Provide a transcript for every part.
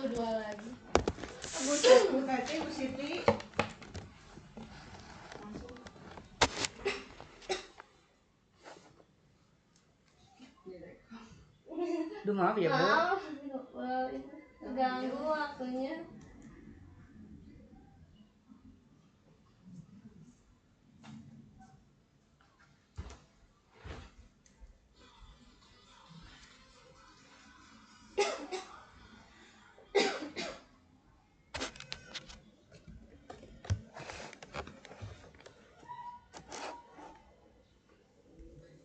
Tuh 2 lagi. Bu Tati, Bu Siti. Duh maaf ya Bu. Maaf, itu ganggu waktunya.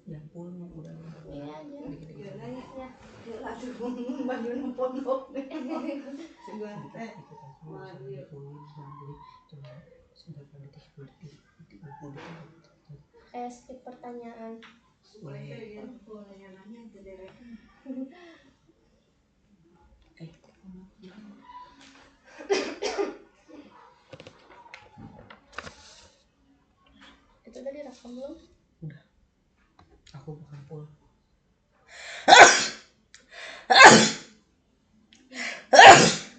Ya pun udah. Iya aja. Ya, aduh, baju pondok nih. Sebulan mari. Skip pertanyaan. Boleh. Itu tadi rekam belum? Udah. Aku bukan full.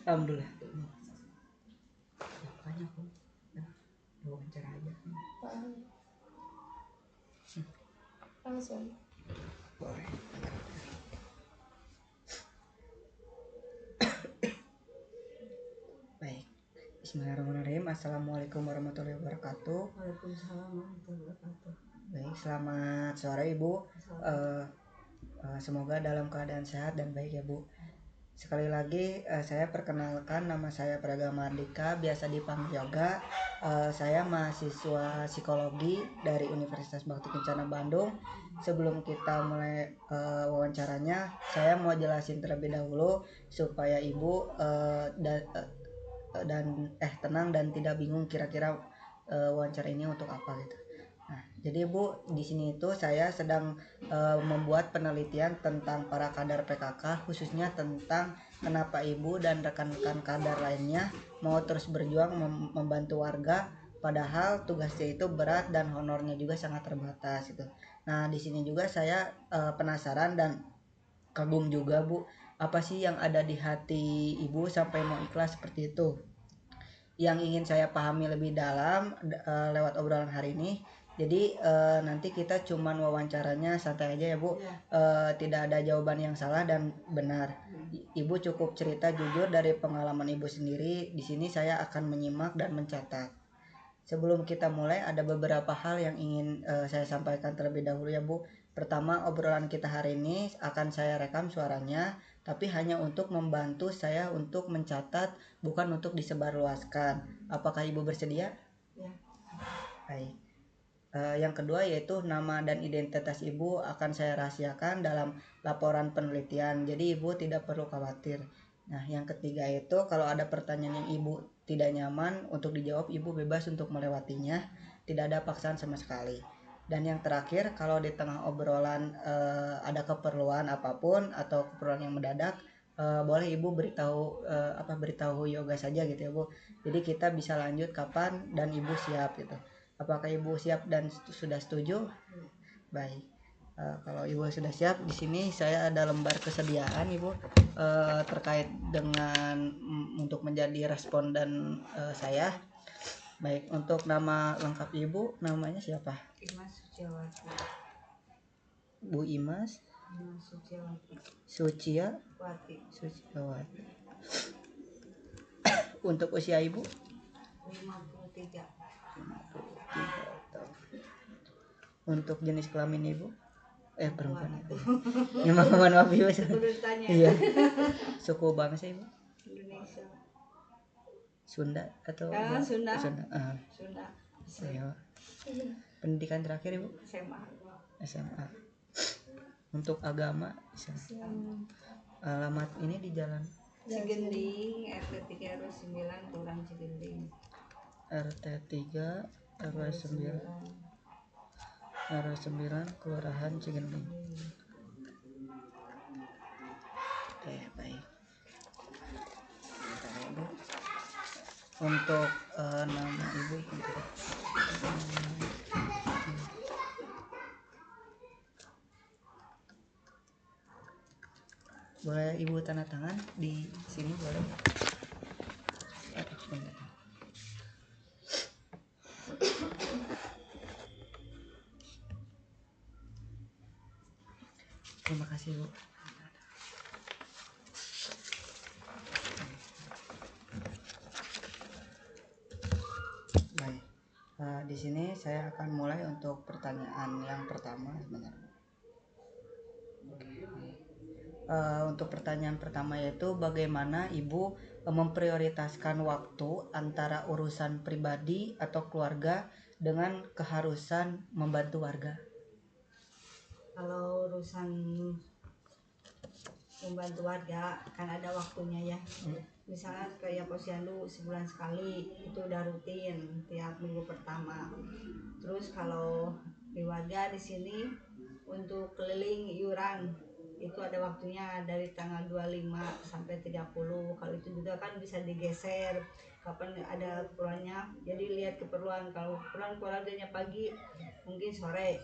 Alhamdulillah. Makanya aku wawancara aja. Langsung. Boleh. Baik. Bismillahirrahmanirrahim. Assalamualaikum warahmatullahi wabarakatuh. Waalaikumsalam warahmatullahi wabarakatuh. Baik, selamat sore Ibu. Semoga dalam keadaan sehat dan baik ya Bu. Sekali lagi saya perkenalkan, nama saya Praga Mardika, biasa dipanggil Yoga. Saya mahasiswa psikologi dari Universitas Bakti Kencana Bandung. Sebelum kita mulai wawancaranya, saya mau jelasin terlebih dahulu supaya Ibu tenang dan tidak bingung kira-kira wawancara ini untuk apa gitu. Nah, jadi Bu, di sini itu saya sedang membuat penelitian tentang para kadar PKK, khususnya tentang kenapa Ibu dan rekan-rekan kadar lainnya mau terus berjuang membantu warga, padahal tugasnya itu berat dan honornya juga sangat terbatas gitu. Nah, di sini juga saya penasaran dan kagum juga Bu, apa sih yang ada di hati Ibu sampai mau ikhlas seperti itu? Yang ingin saya pahami lebih dalam lewat obrolan hari ini. Jadi nanti kita cuman wawancaranya santai aja ya Bu. Tidak ada jawaban yang salah dan benar. Ibu cukup cerita jujur dari pengalaman Ibu sendiri. Di sini saya akan menyimak dan mencatat. Sebelum kita mulai, ada beberapa hal yang ingin saya sampaikan terlebih dahulu ya Bu. Pertama, obrolan kita hari ini akan saya rekam suaranya, tapi hanya untuk membantu saya untuk mencatat, bukan untuk disebarluaskan. Apakah Ibu bersedia? Ya. Baik. Yang kedua yaitu nama dan identitas Ibu akan saya rahasiakan dalam laporan penelitian, jadi Ibu tidak perlu khawatir. Nah, yang ketiga itu kalau ada pertanyaan yang Ibu tidak nyaman untuk dijawab, Ibu bebas untuk melewatinya, tidak ada paksaan sama sekali. Dan yang terakhir, kalau di tengah obrolan ada keperluan apapun atau keperluan yang mendadak, boleh Ibu beritahu Yoga saja gitu ya Bu. Jadi kita bisa lanjut kapan dan Ibu siap gitu. Apakah Ibu siap dan sudah setuju? Baik. Kalau Ibu sudah siap, di sini saya ada lembar kesediaan Ibu terkait dengan untuk menjadi responden saya. Baik, untuk nama lengkap Ibu, namanya siapa? Imas Suciawati. Bu Imas Suciawati. Suciawati. Untuk usia Ibu? 53. Untuk jenis kelamin Ibu? Perempuan itu. Ya maaf Ibu. Iya. Suku bangsa Ibu? Indonesia. Sunda atau Sunda. Sunda. Iya. Pendidikan terakhir Ibu? SMA. Untuk agama Islam. Alamat ini di jalan Cigending, RT 3 RW 9 Kelurahan Cigending. RT 3 RW 9 Kelurahan Cigending. Oke, baik. Untuk nama Ibu boleh Ibu tanda tangan di sini boleh? Bentar. Terima kasih Bu. Baik, di sini saya akan mulai untuk pertanyaan yang pertama sebenarnya. Untuk pertanyaan pertama yaitu bagaimana Ibu memprioritaskan waktu antara urusan pribadi atau keluarga dengan keharusan membantu warga? Kalau urusan membantu warga kan ada waktunya ya. Misalnya kayak posyandu sebulan sekali itu udah rutin tiap minggu pertama. Terus kalau di warga di sini untuk keliling iuran itu ada waktunya dari tanggal 25 sampai 30. Kalau itu juga kan bisa digeser kapan ada keperluannya. Jadi lihat keperluan, kalau keperluan keluarganya pagi mungkin sore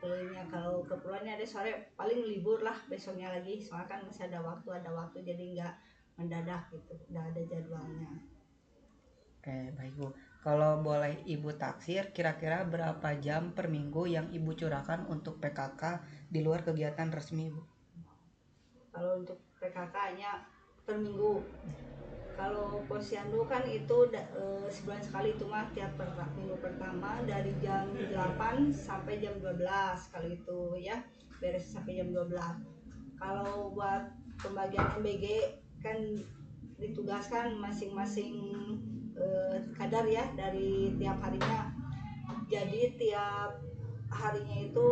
kelilingnya, kalau keperluannya ada sore paling libur lah besoknya lagi, soalnya kan masih ada waktu jadi nggak mendadak gitu, udah ada jadwalnya. Oke, baik Bu. Kalau boleh Ibu taksir, kira-kira berapa jam per minggu yang Ibu curahkan untuk PKK di luar kegiatan resmi Bu? Kalau untuk PKK-nya per minggu. Kalau posyandu kan itu sebulan sekali, itu mah tiap minggu pertama dari jam 8 sampai jam 12 kalau itu ya, beres sampai jam 12. Kalau buat pembagian MBG kan ditugaskan masing-masing kadar ya dari tiap harinya. Jadi tiap harinya itu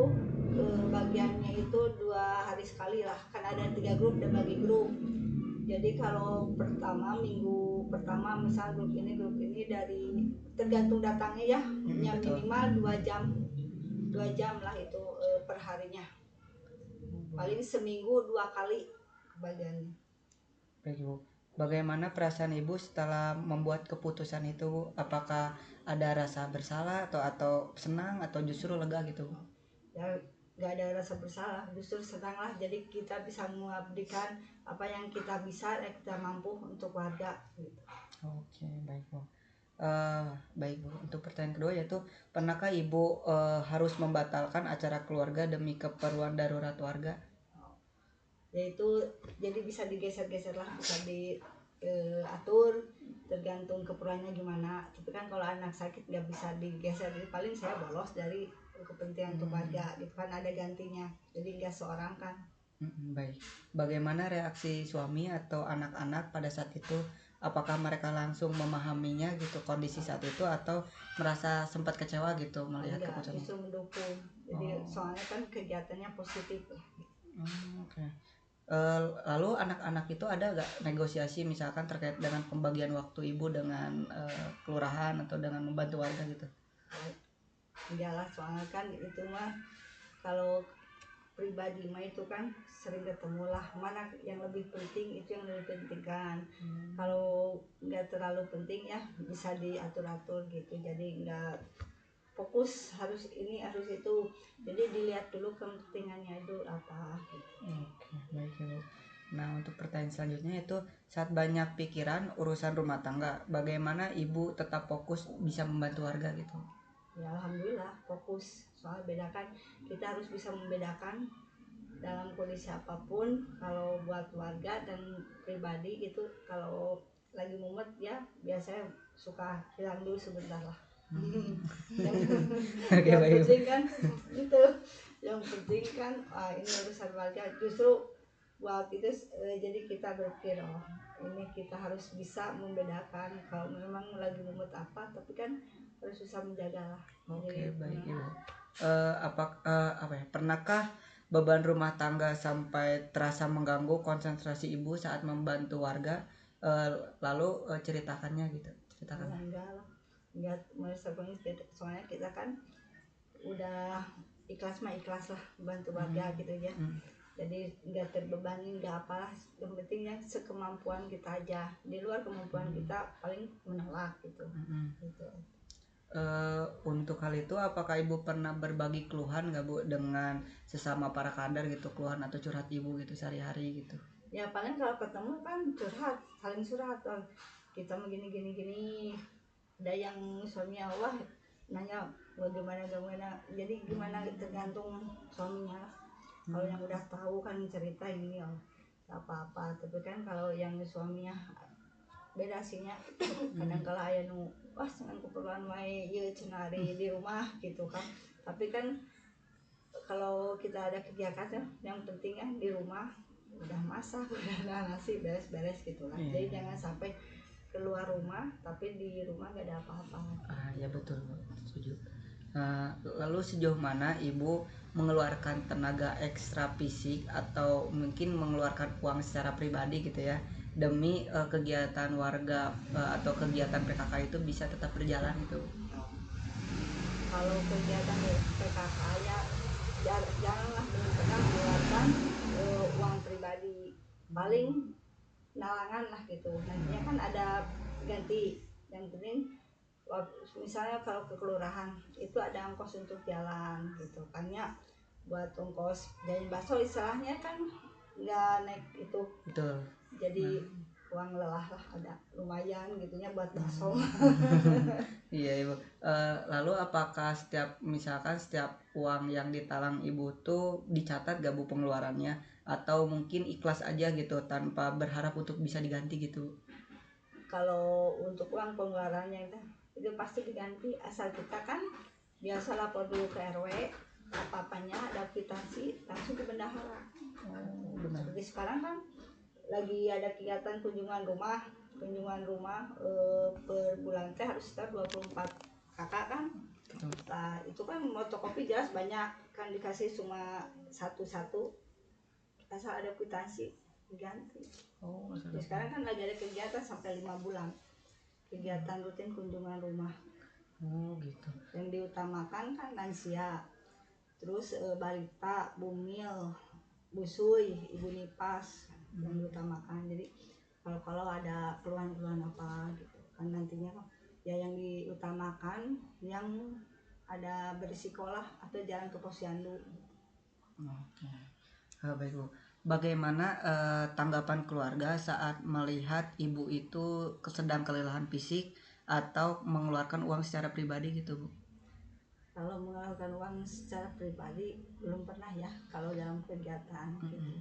bagiannya itu 2 hari sekali lah, kan ada 3 grup dan bagi grup. Jadi kalau minggu pertama misal grup ini dari tergantung datangnya ya, yang minimal 2 jam lah itu per harinya. Paling seminggu 2 kali bagiannya. Baik Bu. Bagaimana perasaan Ibu setelah membuat keputusan itu Bu? Apakah ada rasa bersalah atau senang atau justru lega gitu Bu? Ya nggak ada rasa bersalah, justru senang lah. Jadi kita bisa mengabdikan apa yang kita bisa, kita mampu untuk warga gitu. Oke, baik Bu. Baik Bu, untuk pertanyaan kedua yaitu pernahkah Ibu harus membatalkan acara keluarga demi keperluan darurat warga? Yaitu jadi bisa digeser-geser lah, bisa diatur tergantung keperluannya gimana. Tapi kan kalau anak sakit nggak bisa digeser, jadi paling saya bolos dari kepentingan untuk warga gitu kan, ada gantinya, jadi nggak seorang kan. Baik, bagaimana reaksi suami atau anak-anak pada saat itu? Apakah mereka langsung memahaminya gitu kondisi saat itu atau merasa sempat kecewa gitu melihat Enggak, keputusan itu? justru mendukung. Jadi soalnya kan kegiatannya positif lah. Oke. Lalu anak-anak itu ada gak negosiasi misalkan terkait dengan pembagian waktu Ibu dengan kelurahan atau dengan membantu warga gitu? Enggak lah, soalnya kan itu mah kalau pribadi mah itu kan sering ketemu lah, mana yang lebih penting itu yang lebih penting kan. Kalau nggak terlalu penting ya bisa diatur-atur gitu, jadi nggak fokus harus ini harus itu, jadi dilihat dulu kepentingannya itu apa gitu. Oke, baik ya Bu. Nah, untuk pertanyaan selanjutnya itu saat banyak pikiran urusan rumah tangga, bagaimana Ibu tetap fokus bisa membantu warga gitu? Ya alhamdulillah fokus, soal bedakan, kita harus bisa membedakan dalam kondisi apapun. Kalau buat warga dan pribadi itu kalau lagi mumet ya biasanya suka hilang dulu sebentar lah. Yang penting kan itu, yang penting kan ini urusan warga, justru buat itu jadi kita berpikir ini kita harus bisa membedakan kalau memang lagi mumet apa, tapi kan harus bisa menjaga lah. Oke, baik Ibu. Apa ya? Pernahkah beban rumah tangga sampai terasa mengganggu konsentrasi Ibu saat membantu warga? Lalu ceritakannya gitu. Ceritakan. Enggak lah, enggak merasa banget, soalnya kita kan udah ikhlas mah ikhlas lah bantu warga gitu ya. Jadi nggak terbebani, nggak apalah, yang penting yang sekemampuan kita aja, di luar kemampuan kita paling menolak gitu. Gitu. Untuk hal itu apakah Ibu pernah berbagi keluhan nggak Bu dengan sesama para kader gitu, keluhan atau curhat Ibu gitu sehari-hari gitu? Ya paling kalau ketemu kan curhat, saling curhat, "Oh, kita mau gini gini gini." Ada yang suaminya wah nanya bagaimana gimana, jadi gimana tergantung suaminya. Kalau yang udah tahu kan cerita ini oh nggak apa-apa, tapi kan kalau yang suaminya beda sihnya kadang kala aya nu wah senang keperluan wae ieu cenah di rumah gitu kan. Tapi kan kalau kita ada kegiatan yang pentingnya di rumah udah masak udah nasi beres-beres gitu lah. Jadi jangan sampai keluar rumah tapi di rumah gak ada apa-apa. Ya betul Bu, setuju. Lalu sejauh mana ibu mengeluarkan tenaga ekstra fisik atau mungkin mengeluarkan uang secara pribadi gitu ya demi kegiatan warga atau kegiatan PKK itu bisa tetap berjalan gitu? Kalau kegiatan PKK ya janganlah benar-benar mengeluarkan uang pribadi, paling nalangan lah gitu. Nantinya kan ada ganti, yang penting misalnya kalau ke kelurahan itu ada ongkos untuk jalan gitu kan ya, buat ongkos jajan bakso istilahnya kan nggak naik itu. Betul. Jadi uang lelah lah ada lumayan gitunya buat bakso. Iya ibu. Lalu apakah misalkan setiap uang yang ditalang ibu tuh dicatat gak bu pengeluarannya atau mungkin ikhlas aja gitu tanpa berharap untuk bisa diganti gitu? Kalau untuk uang pengeluarannya itu pasti diganti, asal kita kan biasa lapor dulu ke RW, apa-apanya ada kwitansi langsung ke bendahara. Benar. Seperti sekarang kan lagi ada kegiatan kunjungan rumah per bulan teh harus sekitar 24 kakak kan. Nah itu kan fotokopi jelas banyak kan, dikasih cuma satu-satu, asal ada kwitansi diganti. Jadi sekarang kan lagi ada kegiatan sampai 5 bulan, kegiatan rutin kunjungan rumah. Gitu. Yang diutamakan kan lansia, terus balita, bumil, busui, ibu nipas yang diutamakan. Jadi kalau ada keluhan-keluhan apa gitu kan nantinya ya yang diutamakan yang ada berisiko lah atau jalan ke posyandu. Oke. Baik Bu. Bagaimana tanggapan keluarga saat melihat ibu itu sedang kelelahan fisik atau mengeluarkan uang secara pribadi gitu Bu? Kalau mengeluarkan uang secara pribadi belum pernah ya, kalau dalam kegiatan gitu.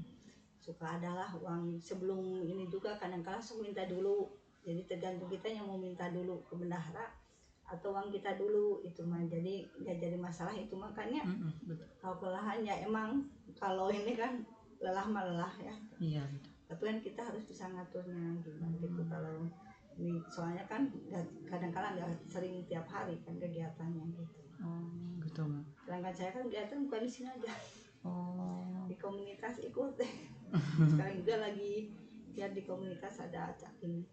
Suka adalah uang sebelum ini juga kadang-kala minta dulu, jadi tergantung kita yang mau minta dulu ke bendahara atau uang kita dulu itu mah, jadi nggak jadi masalah itu. Makanya kalau kelelahan ya emang kalau ini kan lelah mah lelah ya. Iya gitu. Tapi kan kita harus bisa ngaturnya gimana gitu. Kalau ini soalnya kan kadang-kala nggak sering tiap hari kan kegiatannya gitu. Gitu Bu. Sedangkan saya kan kegiatan bukan di sini aja, di komunitas ikut. Sekarang juga lagi lihat di komunitas ada ini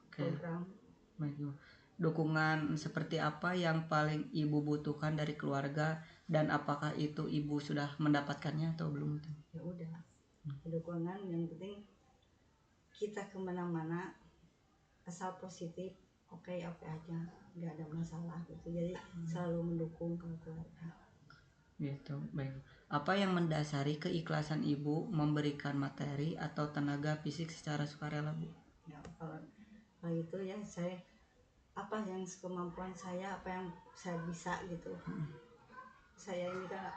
program. Baik Bu. Dukungan seperti apa yang paling ibu butuhkan dari keluarga dan apakah itu ibu sudah mendapatkannya atau belum? Ya udah, dukungan yang penting kita kemana-mana asal positif, oke aja, nggak ada masalah gitu. Jadi selalu mendukung keluarga. Gitu. Baik. Apa yang mendasari keikhlasan ibu memberikan materi atau tenaga fisik secara sukarela Bu? Ya kalau itu ya saya apa yang kemampuan saya, apa yang saya bisa gitu. Saya ini kan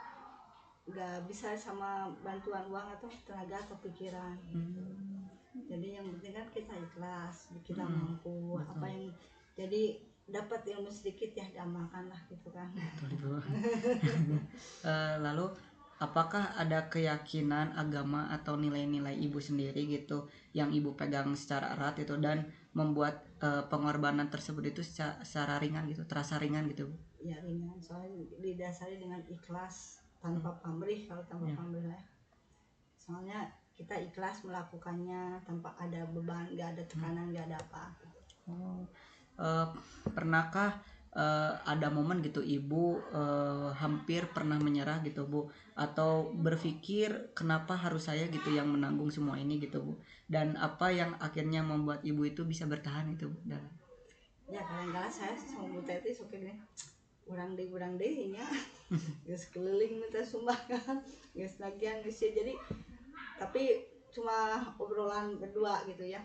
nggak bisa sama bantuan uang atau tenaga atau pikiran. Jadi yang penting kan kita ikhlas, kita mampu. Betul. Apa yang jadi dapat ilmu sedikit ya diamalkan lah gitu kan. Betul. Lalu apakah ada keyakinan agama atau nilai-nilai ibu sendiri gitu yang ibu pegang secara erat itu dan membuat pengorbanan tersebut itu secara ringan gitu, terasa ringan gitu Bu? Ya ringan, soalnya didasari dengan ikhlas tanpa pamrih. Kalau tanpa pamrih ya, soalnya kita ikhlas melakukannya tanpa ada beban, nggak ada tekanan, nggak ada apa. Pernahkah ada momen gitu ibu hampir pernah menyerah gitu Bu, atau berpikir kenapa harus saya gitu yang menanggung semua ini gitu Bu, dan apa yang akhirnya membuat ibu itu bisa bertahan itu Bu? Ya kadang-kadang saya sama Bu Teti suka gini, urang deh nya geus keliling minta sumbangan geus nagian geus ya. Jadi tapi cuma obrolan berdua gitu ya.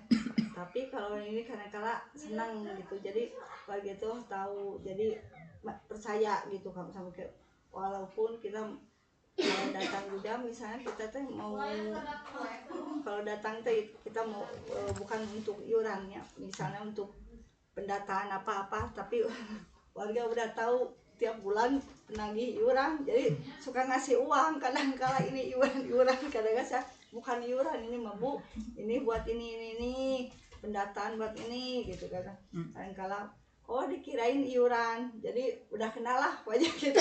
Tapi kalau ini kadang-kala senang gitu, jadi keluarga itu tahu, jadi percaya gitu sama walaupun kita kalau datang juga misalnya kita tuh mau, kalau datang tuh kita mau bukan untuk iuran ya, misalnya untuk pendataan apa-apa, tapi warga udah tahu tiap bulan penagih iuran, jadi suka ngasih uang. Kadang kala ini iuran kadang-kadang saya bukan iuran ini mah Bu, ini buat ini pendataan buat ini gitu kadang kala oh dikirain iuran, jadi udah kenal lah wajah kita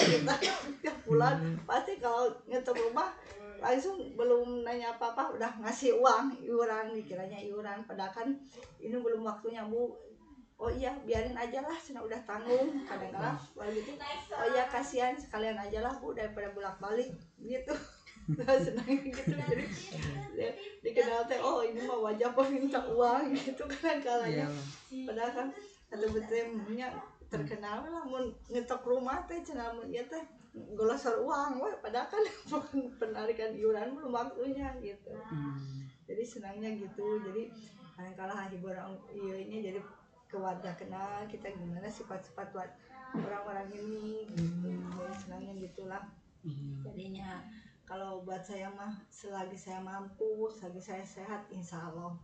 tiap bulan. Pasti kalau nyetok rumah langsung belum nanya apa-apa udah ngasih uang iuran, dikiranya iuran, padahal kan ini belum waktunya Bu. Oh iya biarin aja lah, sudah udah tanggung. Kadang-kadang gitu, oh iya kasihan sekalian aja lah Bu daripada bolak-balik gitu. Senang gitu, jadi dikenal teh oh ini mah wajah peminta uang gitu kadang-kalanya. Padahal kan ada betemnya terkenal lah mun ngetok rumah teh cenah mun ieu teh golosor uang we, padahal kan bukan penarikan iuran belum waktunya gitu. Jadi senangnya gitu, jadi kadang-kala hiburan ini jadi keluarga kenal kita gimana sifat-sifat orang-orang ini gitu. Jadi senangnya gitulah. Jadinya kalau buat saya mah selagi saya mampu, selagi saya sehat, insya Allah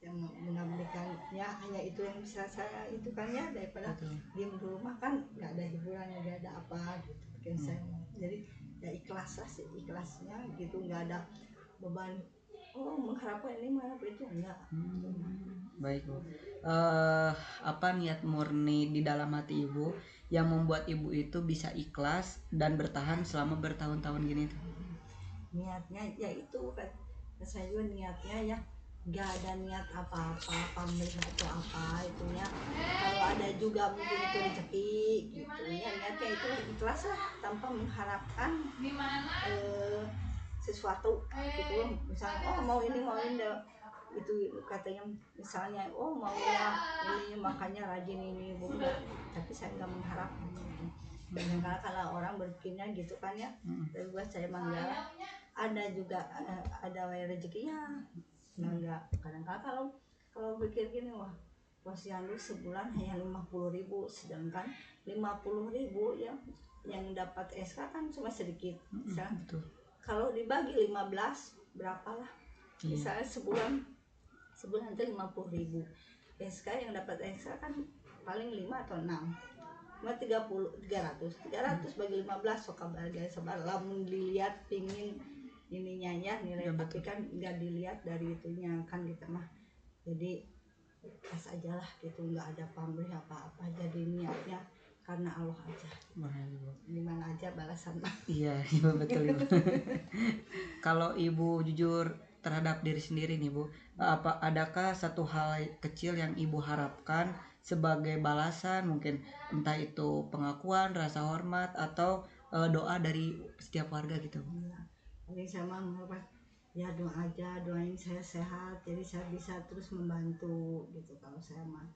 saya mengabdikannya hanya itu yang bisa saya itu kan ya, daripada diem di rumah kan nggak ada hiburan, nggak ada apa gitu bikin saya. Jadi ya ikhlas lah sih, ikhlasnya gitu, nggak ada beban oh mengharapkan ini mengharapkan itu enggak. Baik Bu, apa niat murni di dalam hati Ibu yang membuat Ibu itu bisa ikhlas dan bertahan selama bertahun-tahun gini tuh? Niatnya ya itu kan saya juga niatnya ya nggak ada niat apa-apa pamrih atau apa itunya, kalau ada juga mungkin itu rezeki gitu ya, niatnya itu ikhlas lah tanpa mengharapkan sesuatu gitu. Misalnya oh mau ini itu katanya misalnya oh maunya ini makanya rajin ini bukan, tapi saya nggak mengharap gitu. Kadang-kadang kalau orang berpikirnya gitu kan ya, dan buat saya mangga ada juga ada rezekinya. Nah enggak, kadang-kadang kalau pikir gini wah posyandu sebulan hanya 50.000, sedangkan 50.000 yang dapat SK kan cuma sedikit. Kalau dibagi 15 berapalah? Misalnya sebulan itu 50.000. SK yang dapat SK kan paling 5 atau 6. Cuma 300 bagi 15 sok bahagia sabar. Lamun dilihat pingin ininya ya nilai, tapi kan nggak dilihat dari itunya kan gitu mah. Jadi pas aja lah gitu, nggak ada pamrih apa-apa, jadi niatnya karena Allah aja. Gimana aja balasan mah. Iya betul Ibu. Kalau Ibu jujur terhadap diri sendiri nih Bu, adakah satu hal kecil yang Ibu harapkan sebagai balasan, mungkin entah itu pengakuan, rasa hormat, atau doa dari setiap warga gitu? Paling saya mah mengharapkan ya doa aja, doain saya sehat jadi saya bisa terus membantu gitu. Kalau saya mah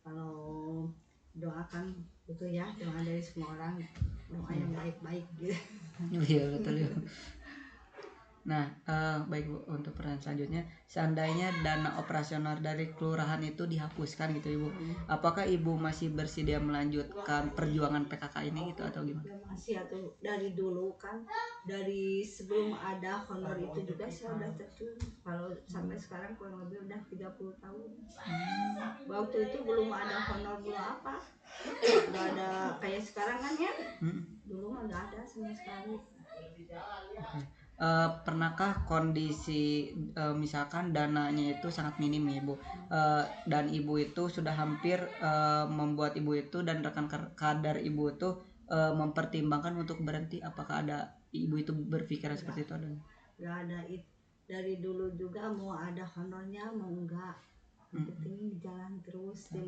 kalau doakan itu ya, doa dari semua orang, doa yang baik-baik gitu. Iya betul ya. Nah, baik Bu, untuk pertanyaan selanjutnya, seandainya dana operasional dari kelurahan itu dihapuskan gitu Ibu, apakah Ibu masih bersedia melanjutkan perjuangan PKK ini gitu atau gimana? Masih atau dari dulu kan, dari sebelum ada honor itu juga saya udah terjun. Kalau sampai sekarang kurang lebih udah 30 tahun. Waktu itu belum ada honor, belum apa, nggak ada kayak sekarang kan ya. Dulu mah nggak ada sama sekali. Pernahkah kondisi misalkan dananya itu sangat minim ya Ibu, dan Ibu itu sudah hampir membuat Ibu itu dan rekan kader Ibu itu mempertimbangkan untuk berhenti, apakah ada Ibu itu berpikiran seperti itu? Nggak ada dari dulu juga, mau ada honornya mau enggak, penting jalan terus dia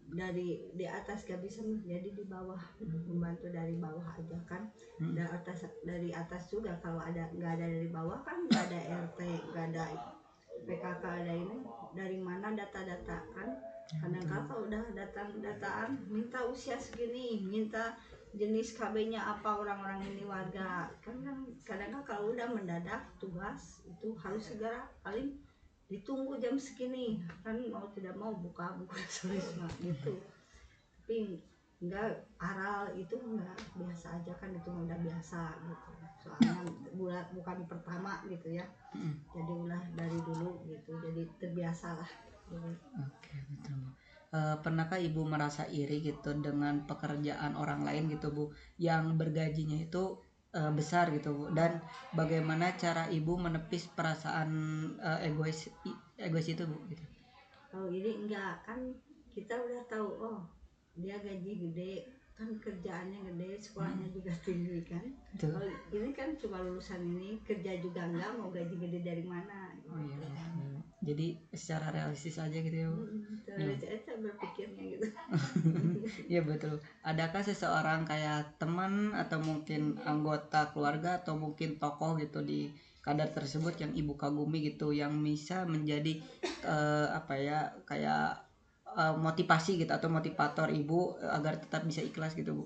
dari di atas gak bisa jadi di bawah, membantu dari bawah aja kan. Dari atas juga kalau ada nggak ada dari bawah kan nggak ada RT, nggak ada PKK, ada ini dari mana data-data kan. Kadang-kadang kalau udah dataan minta usia segini, minta jenis KB-nya apa orang-orang ini warga kan kadang-kadang kalau udah mendadak tugas itu harus segera paling ditunggu jam segini kan mau tidak mau buka buku tulisma gitu tapi enggak aral itu enggak biasa aja kan itu udah biasa gitu soalnya bukan pertama gitu ya jadi ulah dari dulu gitu jadi terbiasa lah gitu. Oke, betul Bu. Pernahkah Ibu merasa iri gitu dengan pekerjaan orang lain gitu Bu, yang bergajinya itu besar gitu Bu, dan bagaimana cara Ibu menepis perasaan egois itu Bu gitu? Kalau ini enggak kan kita udah tahu oh dia gaji gede kan kerjaannya gede sekolahnya juga tinggi kan Betul. kalau ini kan cuma lulusan ini kerja juga enggak mau gaji gede dari mana gitu. Oh iya. Jadi secara realistis aja gitu ya Bu. Terus saya berpikirnya gitu. Iya betul. Adakah seseorang kayak teman atau mungkin anggota keluarga atau mungkin tokoh gitu di kadar tersebut yang Ibu kagumi gitu, yang bisa menjadi apa ya, kayak motivasi gitu atau motivator Ibu agar tetap bisa ikhlas gitu Bu?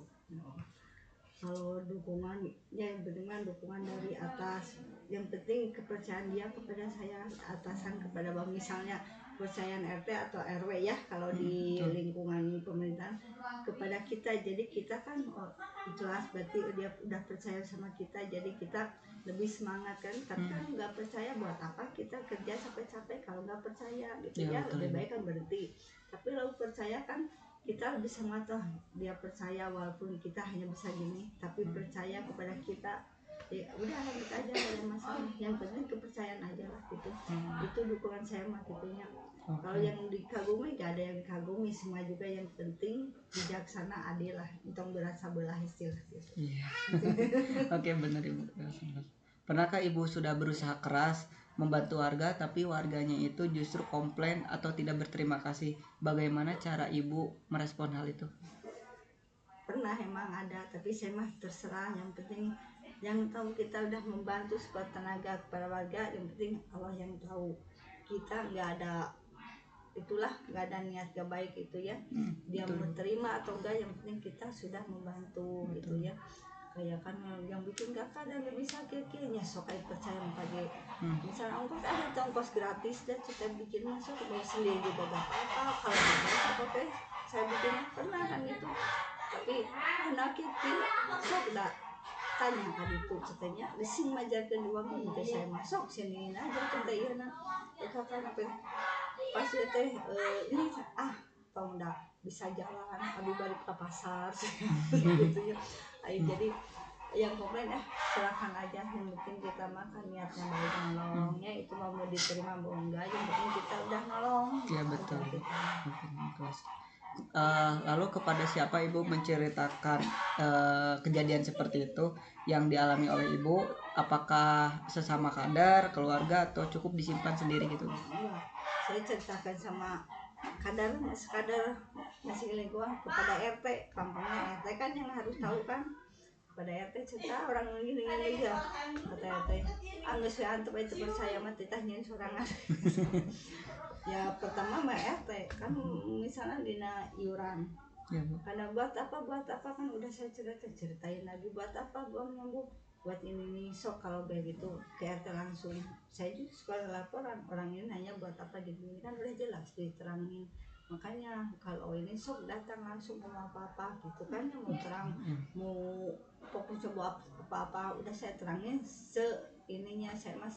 Kalau dukungan ya yang penting kan dukungan dari atas yang penting kepercayaan dia kepada saya atasan kepada bang misalnya kepercayaan RT atau RW ya kalau di lingkungan pemerintahan kepada kita jadi kita kan jelas berarti dia udah percaya sama kita jadi kita lebih semangat kan tapi kan nggak percaya buat apa kita kerja sampai capek kalau nggak percaya gitu ya lebih baik kan berhenti tapi kalau percaya kan kita lebih semangat lah dia percaya walaupun kita hanya bisa gini tapi percaya kepada kita ya udah lanjut aja gak ada masalah yang penting kepercayaan aja lah gitu itu dukungan saya mah gitunya kalau yang dikagumi gak ada yang dikagumi semua juga yang penting bijaksana adil lah untung berasa belah istilah gitu. Iya. Oke benar Ibu. Pernahkah Ibu sudah berusaha keras membantu warga tapi warganya itu justru komplain atau tidak berterima kasih? Bagaimana cara Ibu merespon hal itu? Pernah emang ada tapi saya mah terserah yang penting yang tahu kita udah membantu sekuat tenaga kepada warga yang penting Allah yang tahu kita nggak ada itulah nggak ada niat gak baik itu ya dia betul. menerima atau enggak yang penting kita sudah membantu gitu ya kayak kan yang bikin kakak dan lebih sakit kayaknya sok aja percaya pagi misalnya ongkos ada ongkos gratis dan kita bikin masuk mau sendiri juga gak apa-apa kalau bisa oke saya bikin pernah kan gitu tapi anak itu sok dah tanya kan itu katanya dising majarkan uang untuk saya masuk sini aja kita iya nak kakak apa pas ya teh ini tau ndak bisa jalan abi balik ke pasar gitu ya jadi yang komplain silakan aja yang penting kita makan niatnya baik nolongnya itu mau diterima mau enggak yang penting kita udah nolong ya betul lalu kepada siapa Ibu menceritakan kejadian seperti itu yang dialami oleh Ibu? Apakah sesama kader, keluarga, atau cukup disimpan sendiri gitu? Saya ceritakan sama kadar sekadar masih lingkungan kepada RT kampungnya RT kan yang harus tahu kan kepada RT cerita orang gini aja kata RT nggak sih antum itu percaya mah ditanyain sorangan ya pertama mah RT kan misalnya dina iuran ya, karena buat apa kan udah saya ceritain lagi buat apa buang nyambung buat ini sok kalau kayak gitu ke RT langsung saya juga suka laporan orang ini nanya buat apa gini kan udah jelas diterangin makanya kalau ini sok datang langsung mau apa-apa gitu kan mau terang mau fokus coba apa-apa udah saya terangin ininya saya mas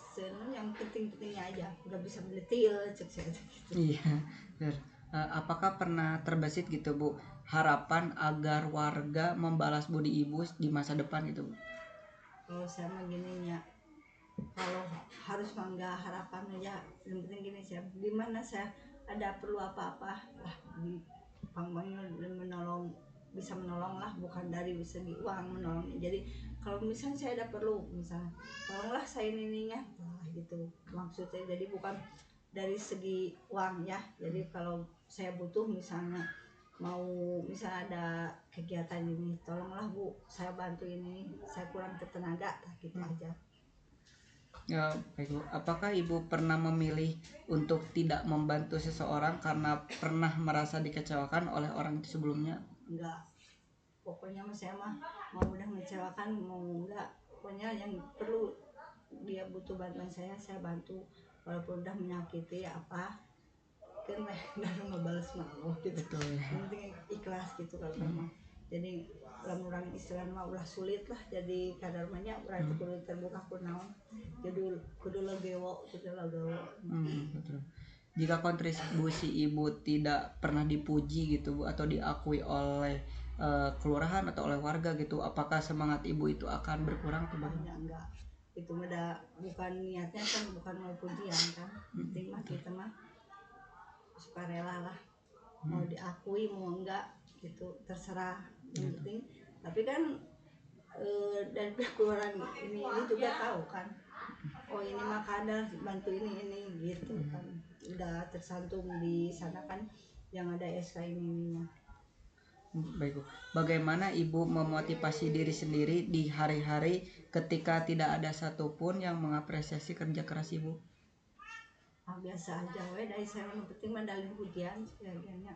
yang penting-pentingnya aja udah bisa meletil cek saya gitu. Iya. Apakah pernah terbesit gitu Bu harapan agar warga membalas budi Ibu di masa depan gitu Bu? Kalau saya mah gininya kalau harus mangga harapan aja yang penting gini saya di mana saya ada perlu apa-apa lah di panggungnya menolong bisa menolong lah bukan dari segi uang menolong jadi kalau misalnya saya ada perlu misalnya tolonglah saya ininya gitu maksudnya jadi bukan dari segi uang ya jadi kalau saya butuh misalnya mau misalnya ada kegiatan ini tolonglah Bu saya bantu ini saya kurang tenaga gitu aja. Ya, baik Bu. Apakah Ibu pernah memilih untuk tidak membantu seseorang karena pernah merasa dikecewakan oleh orang itu sebelumnya? Enggak. pokoknya mas saya mah mau udah mengecewakan mau enggak, pokoknya yang perlu dia butuh bantuan saya bantu, walaupun udah menyakiti apa kan nggak ngebales mau gitu. Betul. Yang penting ikhlas gitu kalau mah. Jadi orang istilah mah ulah sulit lah, jadi kadar banyak berarti kudu terbuka kunaon kudu legewo Betul. Jika kontribusi ibu tidak pernah dipuji gitu Bu, atau diakui oleh kelurahan atau oleh warga gitu, apakah semangat ibu itu akan berkurang atau bagaimana? ya enggak, itu udah bukan niatnya kan, bukan mau pujian kan, penting mah kita mah sukarela lah, mau diakui mau enggak gitu terserah, yang penting. Tapi kan dari keluaran ini juga tahu kan, oh ini mah kadar bantu ini gitu kan, udah tersantum di sana kan yang ada SK ininya. Baik Bu. Bagaimana ibu memotivasi diri sendiri di hari-hari ketika tidak ada satupun yang mengapresiasi kerja keras ibu? Biasa aja we, dari saya yang penting mah dalih pujian sebenarnya.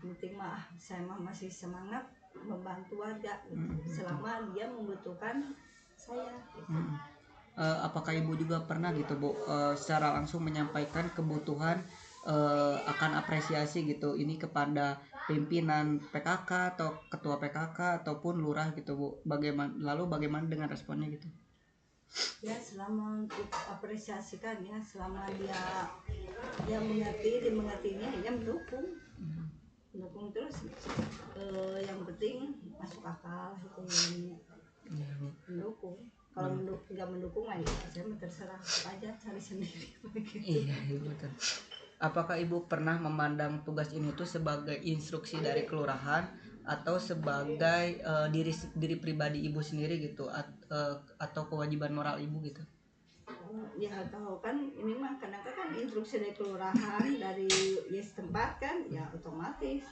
Penting mah saya mah masih semangat membantu warga gitu, selama dia membutuhkan saya gitu. Apakah ibu juga pernah gitu Bu secara langsung menyampaikan kebutuhan akan apresiasi gitu ini kepada pimpinan PKK atau ketua PKK ataupun lurah gitu Bu, bagaimana dengan responnya gitu? Ya selama untuk apresiasikan ya, selama dia mengerti, dimengertinya ya mendukung terus, yang penting masuk akal itu mendukung. Kalau nggak mendukung mah ya saya terserah aja cari sendiri. Iya betul. Apakah ibu pernah memandang tugas ini tuh sebagai instruksi dari kelurahan atau sebagai diri pribadi ibu sendiri gitu, atau kewajiban moral ibu gitu? Ya kalau kan ini mah kadang-kadang kan instruksi dari kelurahan, dari ya setempat kan ya otomatis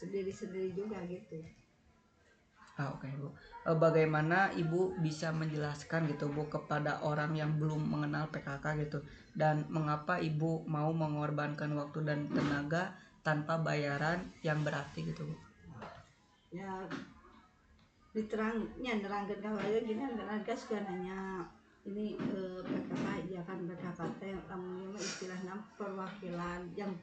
sendiri-sendiri juga gitu. Oke Bu. Bagaimana ibu bisa menjelaskan gitu Bu kepada orang yang belum mengenal PKK gitu, dan mengapa ibu mau mengorbankan waktu dan tenaga tanpa bayaran yang berarti gitu Bu? Ya nerangkan kalau aja gini, nerangkan suka nanya ini PKK ya kan, PKK teh istilahnya perwakilan yang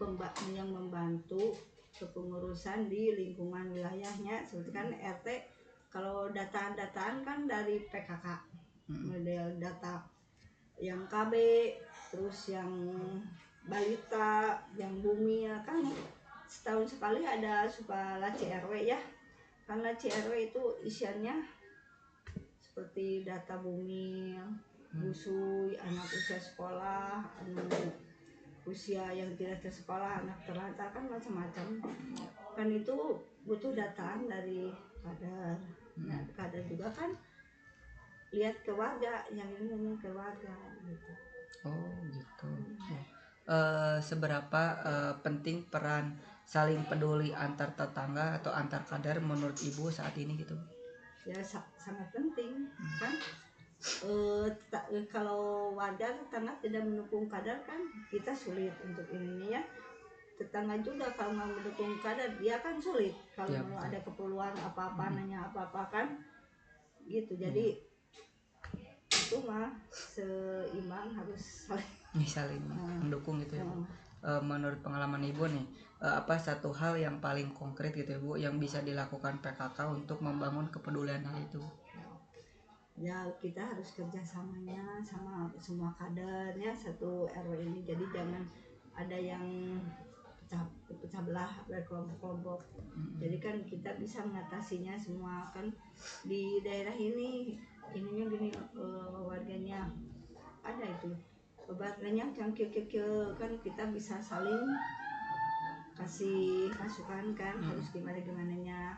membantu kepengurusan di lingkungan wilayahnya, seperti kan RT. Kalau dataan kan dari PKK, model data yang KB, terus yang balita, yang bumi ya kan setahun sekali ada supaya CRW ya, karena CRW itu isiannya seperti data bumi, busui, anak usia sekolah, anak usia yang tidak tersekolah, anak terlantar kan macam-macam kan, itu butuh dataan dari kadar. Nah kadar juga kan lihat ke warga, yang ini ke warga gitu. Oh gitu. Seberapa penting peran saling peduli antar tetangga atau antar kadar menurut ibu saat ini gitu? Ya sangat penting kan. Kalau warga tetangga tidak mendukung kadar kan kita sulit untuk ininya ya. Tetangga juga kalau nggak mendukung kadar dia kan sulit kalau Ya, mau betul. ada keperluan apa-apa, nanya apa-apa kan gitu. Jadi itu mah seimbang, harus saling mendukung gitu ya Bu. Menurut pengalaman ibu nih, apa satu hal yang paling konkret gitu ya Bu yang bisa dilakukan PKK untuk membangun kepedulian hal itu? Ya kita harus kerjasamanya sama semua kadernya satu RW ini, jadi jangan ada yang pecah belah berkelompok-kelompok. Jadi kan kita bisa mengatasinya semua kan, di daerah ini ininya gini, warganya ada itu warganya yang kecil kan kita bisa saling kasih masukan kan, harus gimana nya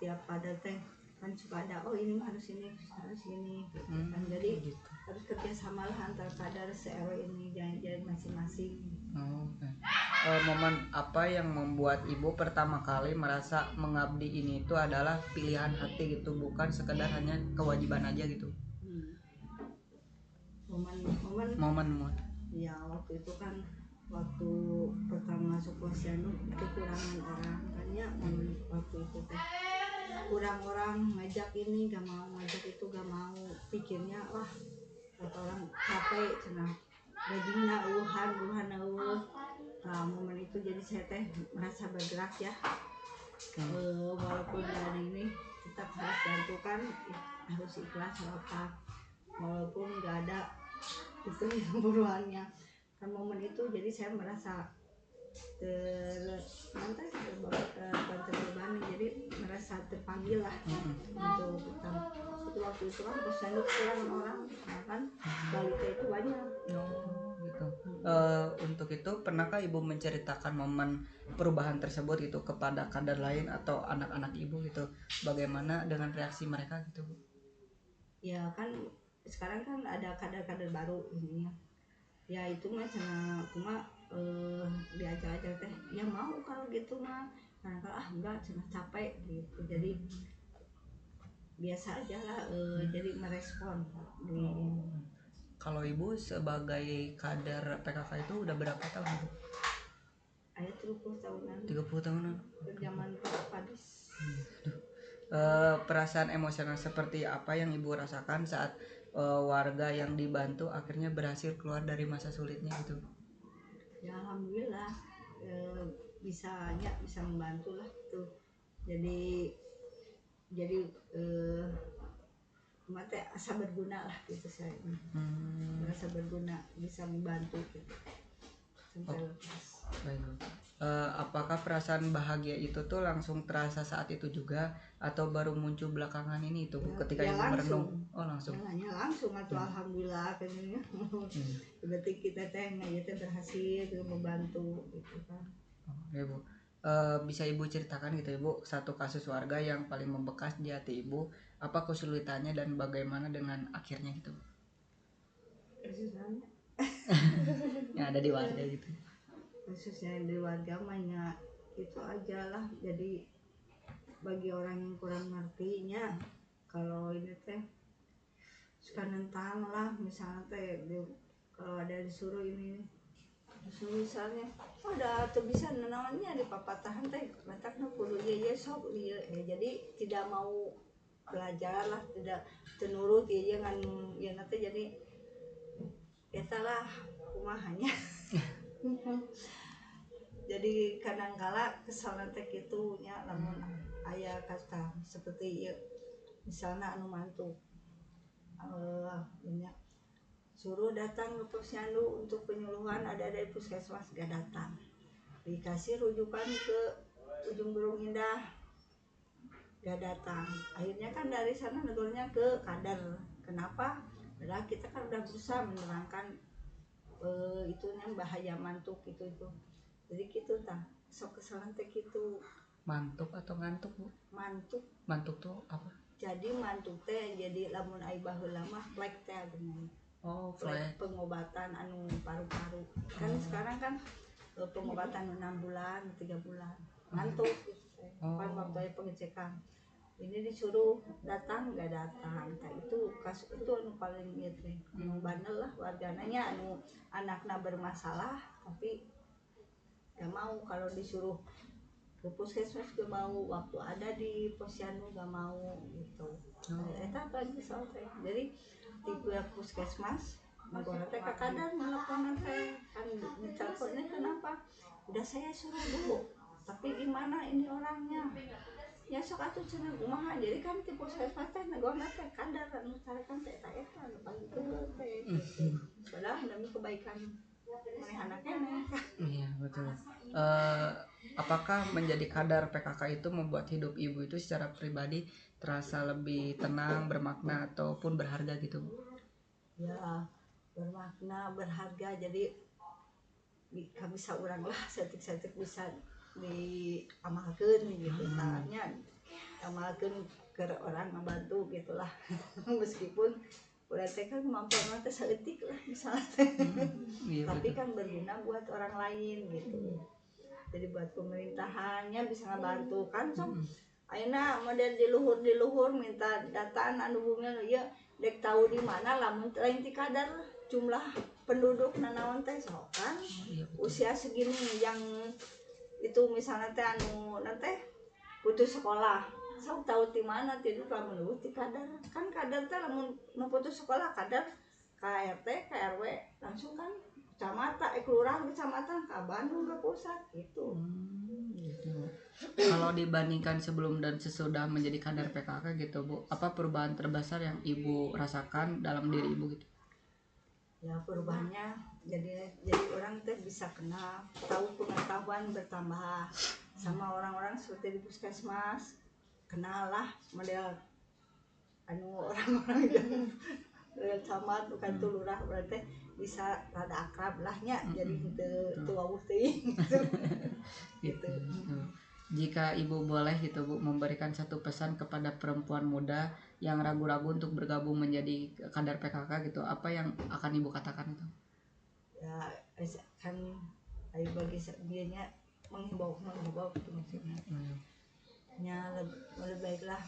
tiap pada teh kan suka ada, oh ini harus ini gitu kan. Jadi harus kerjasama lah antar kadar se-RW ini, jangan masing-masing. Momen apa yang membuat ibu pertama kali merasa mengabdi ini itu adalah pilihan hati gitu, bukan sekedar hanya kewajiban aja gitu? Momen Ya waktu itu kan, waktu pertama masuk posyandu kekurangan orang kan ya, waktu itu teh kurang orang ngajak ini gak mau, ngajak itu gak mau, pikirnya wah kata orang capek cenah dagingna buruhan nah momen itu jadi saya teh merasa bergerak ya. Walaupun dari ini tetap harus bantu kan, harus ikhlas apa walaupun nggak ada itu buruannya kan. Momen itu jadi saya merasa terbebani, jadi merasa terpanggil lah untuk kita. Itu waktu itu kan posyandu kurang orang, nah kan balita itu banyak. Gitu. Untuk itu pernahkah ibu menceritakan momen perubahan tersebut gitu kepada kader lain atau anak-anak ibu gitu, bagaimana dengan reaksi mereka gitu Bu? Ya kan sekarang kan ada kader-kader baru ini ya itu mah cuma diajak-ajak teh ya mau kalau gitu mah, karena kalau enggak cuma capek gitu, jadi biasa aja lah. Jadi merespon Kalau ibu sebagai kader PKK itu udah berapa tahun ibu? Ada 30 tahunan 30 tahunan. zaman Pak Padis. Perasaan emosional seperti apa yang ibu rasakan saat warga yang dibantu akhirnya berhasil keluar dari masa sulitnya gitu? Ya alhamdulillah bisa membantu lah tuh. Jadi mate asa berguna lah gitu saya. Merasa berguna, bisa membantu gitu sampai lepas. Baik. Apakah perasaan bahagia itu tuh langsung terasa saat itu juga atau baru muncul belakangan ini itu ketika ibu merenung? Oh langsung. Ya langsung atau alhamdulillah katanya. Berarti kita teh berhasil membantu gitu kan. Ya Bu. Bisa ibu ceritakan gitu ibu satu kasus warga yang paling membekas di hati ibu, apa kesulitannya dan bagaimana dengan akhirnya gitu? Kesusahannya Yang ada di warga gitu. khususnya di warga banyak itu aja lah. Jadi bagi orang yang kurang ngertinya kalau ini teh suka nentang lah, misalnya teh kalau ada disuruh ini disuruh misalnya ada tuh bisa namanya di papatahan teh bataknya kudu iya sok iya ya, jadi tidak mau belajar lah, tidak tenurut iya kan ya nanti jadi itulah kumahanya. Jadi kadangkala kesal teh kitu nya lamun aya kata seperti ieu misalnya anu mantu banyak suruh datang ke posyandu untuk penyuluhan, ada dari puskesmas gak datang, dikasih rujukan ke Ujung Berung Indah gak datang, akhirnya kan dari sana negornya ke kader. Kenapa? Padahal kita kan udah berusaha menerangkan itunya bahaya mantuk itu jadi gitu tah sok kesalahan teh gitu. Mantuk atau ngantuk Bu? Mantuk tuh apa? Jadi mantuk teh jadi lamun ai baheula mah flek teh dengan flek pengobatan anu paru-paru kan sekarang kan pengobatan 6 bulan 3 bulan mantuk gitu. Kan waktu pengecekan ini disuruh datang gak datang, nah itu kasus itu anu paling gitu anu bandel lah wargananya anu anaknya bermasalah tapi gak mau kalau disuruh ke puskesmas gak mau, waktu ada di posyandu gak mau gitu. Eta apa misal teh jadi tipe puskesmas negara teh kakadar nelponan teh kan diteleponnya kenapa udah saya suruh dulu tapi gimana ini orangnya ya sok atuh cenah kumaha, jadi kan ti puskesmas teh negara teh kadar anu carekan teh eta bagi teh padahal demi kebaikan maneh anaknya. Iya betul. Apakah menjadi kader PKK itu membuat hidup ibu itu secara pribadi terasa lebih tenang, bermakna ataupun berharga gitu? Ya bermakna, berharga, jadi kami saurang lah setik-setik bisa diamalkan gitu, tanya amalkan ke orang membantu gitulah. Meskipun udah teh kan mampu nanti seetik lah misalnya Iya, tapi betul. kan berguna buat orang lain gitu, jadi buat pemerintahannya bisa ngebantu kan so ayeuna model di luhur minta dataan anu bumi ya dek tahu di mana lamun lain ti kadar jumlah penduduk nanaon teh sok kan usia segini yang itu misalnya teh anu nanti putus sekolah saya tahu di mana tidur lamun leuwih ti kadar kan kadar teh lamun nu putus sekolah kadar KRT KRW langsung kan kecamatan kelurahan kecamatan ke Bandung ke pusat gitu. Gitu. Kalau dibandingkan sebelum dan sesudah menjadi kader PKK gitu Bu, apa perubahan terbesar yang Ibu rasakan dalam diri Ibu gitu? Ya perubahannya jadi orang teh bisa kenal, tahu pengetahuan bertambah sama orang-orang seperti di puskesmas, kenal lah model anu orang-orang yang camat bukan tuh lurah berarti bisa rada akrab lahnya jadi teu wawuh teuing gitu. Jika Ibu boleh gitu Bu memberikan satu pesan kepada perempuan muda yang ragu-ragu untuk bergabung menjadi kader PKK gitu, apa yang akan Ibu katakan itu? Ya kan ayo bagi dianya menghimbau gitu maksudnya. Ya lebih baiklah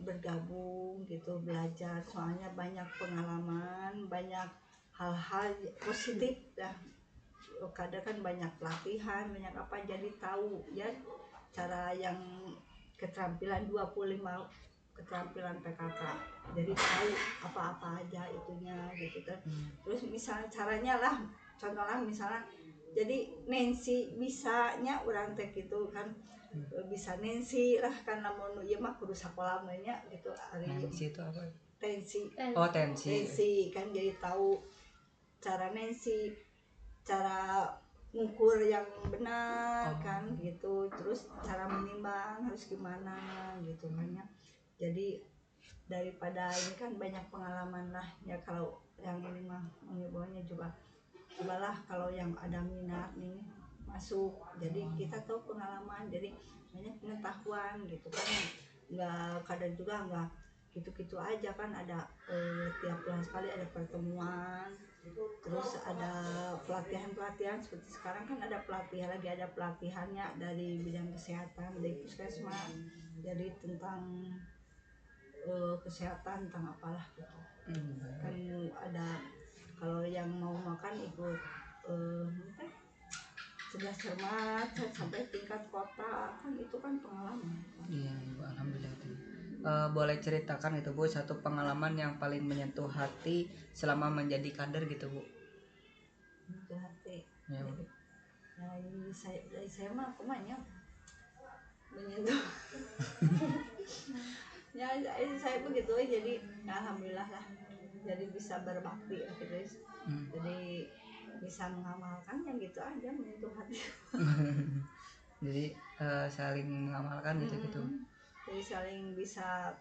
bergabung gitu, belajar soalnya banyak pengalaman, banyak hal-hal positif dah. Kadang kan banyak pelatihan, banyak apa jadi tahu ya cara yang keterampilan 25 keterampilan PKK. Jadi tahu apa-apa aja itunya gitu kan. Terus misalnya caranya lah, contohnya misalnya jadi Nancy bisanya orang teh gitu kan. Bisa Nancy lah kan namun ieu mah kudu sakola mah nya gitu ari Nancy itu apa? tensi. Oh, tensi. Tensi kan jadi tahu cara Nancy, cara ngukur yang benar kan gitu, terus cara menimbang harus gimana gitu kan ya. Jadi daripada ini kan banyak pengalaman lah ya, kalau yang ini mah mengimbaunya cobalah kalau yang ada minat nih masuk, jadi kita tahu pengalaman, jadi banyak pengetahuan gitu kan, nggak kadang juga nggak gitu-gitu aja kan, ada tiap bulan sekali ada pertemuan, terus ada pelatihan seperti sekarang kan ada pelatihan lagi, ada pelatihannya dari bidang kesehatan dari puskesmas, jadi tentang kesehatan tentang apalah gitu. Kan ada kalau yang mau makan ikut cerdas cermat sampai tingkat kota kan, itu kan pengalaman. Iya Bu, alhamdulillah. Boleh ceritakan itu Bu satu pengalaman yang paling menyentuh hati selama menjadi kader gitu Bu? Menyentuh hati. Ya Bu. Ya, saya mah aku mah nya menyentuh. Ya saya begitu jadi alhamdulillah lah, jadi bisa berbakti gitu, jadi bisa mengamalkan yang gitu aja, menyentuh hati. Jadi saling mengamalkan gitu. Jadi saling bisa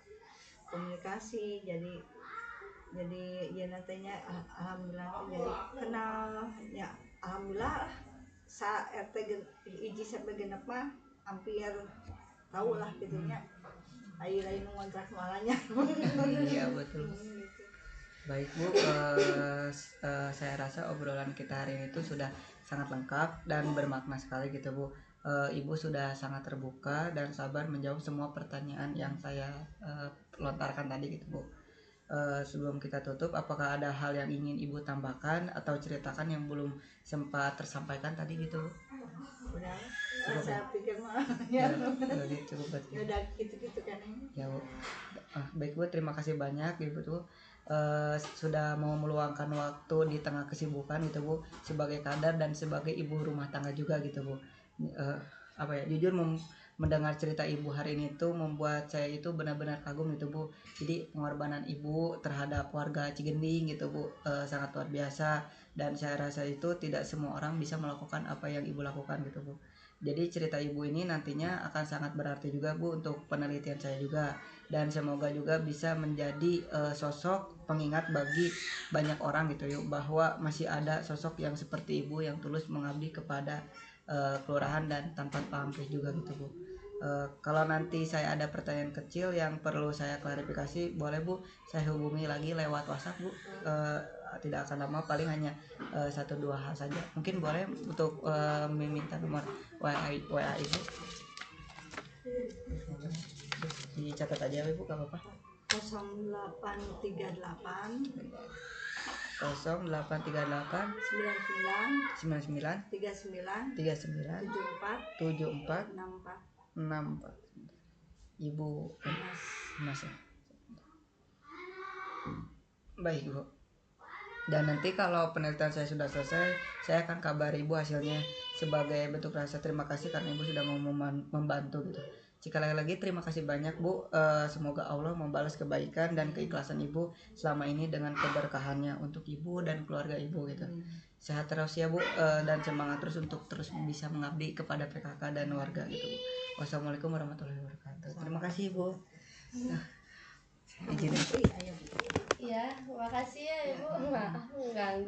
komunikasi, jadi ya nantinya alhamdulillah jadi kenal ya, alhamdulillah sa RT hiji sampai genep mah hampir tahu lah gitunya, air ngontrak malahnya. Iya betul. Baik Bu, saya rasa obrolan kita hari ini tuh sudah sangat lengkap dan bermakna sekali gitu Bu. Ibu sudah sangat terbuka dan sabar menjawab semua pertanyaan yang saya lontarkan tadi gitu Bu. Sebelum kita tutup, apakah ada hal yang ingin Ibu tambahkan atau ceritakan yang belum sempat tersampaikan tadi gitu Bu? Udah, Cukup, saya pikir mah Ya, ya udah cukup berarti. udah gitu-gitu kan. Ya Bu. Baik Bu, terima kasih banyak Ibu tuh sudah mau meluangkan waktu di tengah kesibukan gitu Bu, sebagai kader dan sebagai ibu rumah tangga juga gitu Bu. Apa ya, jujur mendengar cerita Ibu hari ini tuh membuat saya itu benar-benar kagum gitu Bu. Jadi pengorbanan Ibu terhadap warga Cigending gitu Bu sangat luar biasa, dan saya rasa itu tidak semua orang bisa melakukan apa yang Ibu lakukan gitu Bu. Jadi cerita Ibu ini nantinya akan sangat berarti juga Bu untuk penelitian saya juga, dan semoga juga bisa menjadi sosok pengingat bagi banyak orang gitu yuk, bahwa masih ada sosok yang seperti Ibu yang tulus mengabdi kepada kelurahan dan tanpa pamrih juga gitu Bu. Kalau nanti saya ada pertanyaan kecil yang perlu saya klarifikasi, boleh Bu saya hubungi lagi lewat WhatsApp Bu. Tidak akan lama, paling hanya 1-2 hal saja. Mungkin boleh untuk meminta nomor WA Ibu. Dicatat aja Ibu, gak apa-apa. 0838 0838 99 99 39 39 74 74 64 64. Ibu Mas ya. Baik Bu. Dan nanti kalau penelitian saya sudah selesai, saya akan kabari Ibu hasilnya sebagai bentuk rasa terima kasih karena Ibu sudah mau membantu gitu. Sekali lagi terima kasih banyak Bu. Semoga Allah membalas kebaikan dan keikhlasan Ibu selama ini dengan keberkahannya untuk Ibu dan keluarga Ibu gitu. Sehat terus ya Bu, dan semangat terus untuk terus bisa mengabdi kepada PKK dan warga gitu Bu. Wassalamualaikum warahmatullahi wabarakatuh. Terima kasih Bu. Izin. Iya, makasih ya Ibu. Maaf mengganggu.